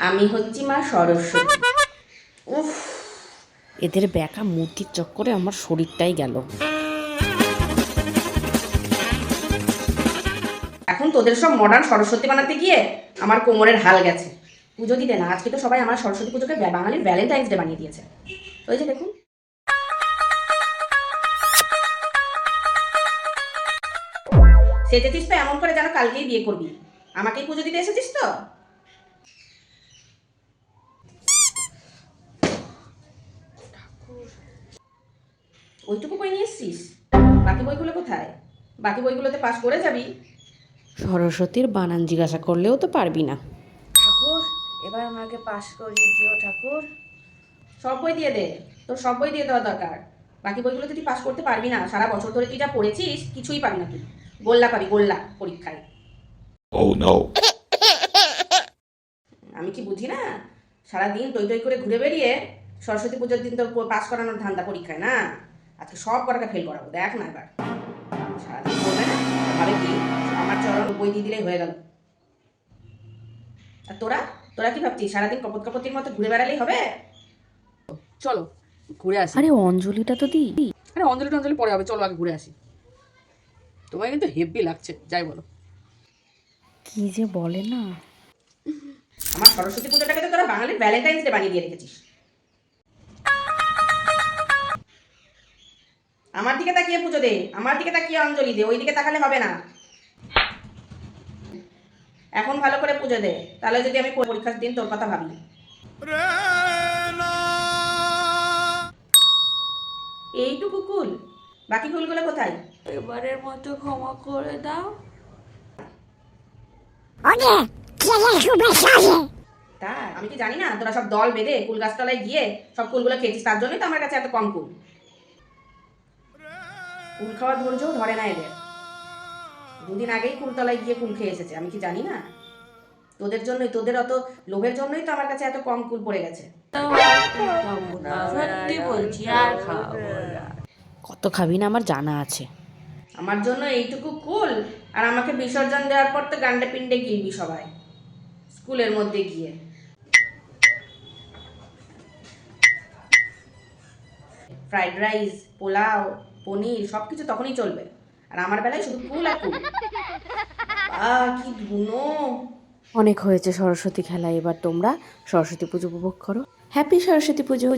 আমি হচ্ছি মা সরস্বতী। উফ, এদের ব্যাকা মূর্তির চক্করে আমার শরীরটাই গেল। এখন তোদের সব মডার্ন সরস্বতী বানাতে গিয়ে আমার কোমরের হাল গেছে। পুজো দিতে না, আজকে তো সবাই আমার সরস্বতী পুজোকে বাঙালির ভ্যালেন্টাইন্স ডে বানিয়ে দিয়েছে। ওই যে দেখুন, সেজেছিস তো এমন করে যেন কালকেই বিয়ে করবি। আমাকেই পুজো দিতে এসেছিস তো? ওইটুকু বই নিয়ে এসছিস? বাকি বইগুলো কোথায়? বাকি বইগুলোতে পাস করে যাবি। সরস্বতীর বানান জিজ্ঞাসা করলেও তো পারবি না। ঠাকুর, এবার আমাকে পাস করিয়ে দিও ঠাকুর। সব বই দিয়ে দে, তোর সব বই দিয়ে দেওয়া দরকার। বাকি বইগুলোতে তুই পাস করতে পারবি না। সারা বছর ধরে তুই যা পড়েছিস কিছুই পাবি না তুই। গোল্লা পাবি, গোল্লা পরীক্ষায়। Oh no. আমি কি বুঝি না? সারাদিন টই টই করে ঘুরে বেরিয়ে সরস্বতী পুজোর দিন তোর পাস করানোর ধান্দা পরীক্ষায় না। আজকে সব কটাকে ফেল করাবো, দেখ না এবার। সারাদিন পড়বে না, ভাবে কি আমার চরণ বই দিয়ে দিলেই হয়ে গেল। আর তোরা তোরা কি ভাবছিস সারাদিন কপত কপতির মতো ঘুরে বেড়ালেই হবে? চলো ঘুরে আসি। আরে অঞ্জলিটা তো দি। আরে অঞ্জলি টঞ্জলি পরে হবে, চলো আগে ঘুরে আসি। তোমায় কিন্তু হেভি লাগছে, যাই বলো। কি যে বলে না। আমার সরস্বতী পুজোটাকে তো তোরা বাঙালির ভ্যালেন্টাইন্স ডে বানিয়ে দিয়ে রেখেছিস। আমার দিকে তাকিয়ে পুজো দে, আমার দিকে তাকিয়ে অঞ্জলি দে, ওই দিকে তাকালে হবে না। এখন ভালো করে পুজো দে, তাহলে যদি আমি পরীক্ষার দিন তোর কথা ভাবি। এইটুকু কুল, বাকি কুলগুলো কোথায়? এবারের মতো ক্ষমা করে দাও। তা আমি কি জানি না তোরা সব দল বেঁধে কুল গাছতলায় গিয়ে সব কুলগুলো খেয়েছিস, তার জন্যই তো আমার কাছে এত কম কুল। কুল খাওয়ার ধৈর্যও ধরে না এদের। দুদিন আগেই কুলতলায় গিয়ে কুল খেয়ে এসেছে, আমি কি জানি না? তোদের জন্যই, তোদের অত লোভের জন্যই তো আমার কাছে এত কম কুল পড়ে গেছে। সত্যি বলছি, আর খাবো না। কত খাবি না আমার জানা আছে। আমার জন্য এইটুকু কুল, আর আমাকে বিসর্জন দেওয়ার পর তো গান্ডে পিন্ডে গিলবি সবাই স্কুলের মধ্যে গিয়ে। ফ্রাইড রাইস, পোলাও, পনির সব কিছু তখনই চলবে, আর আমার বেলায় শুধু কুল আর কুল। কি ধুনো! অনেক হয়েছে সরস্বতী খেলা, এবার তোমরা সরস্বতী পুজো উপভোগ করো। হ্যাপি সরস্বতী পুজো।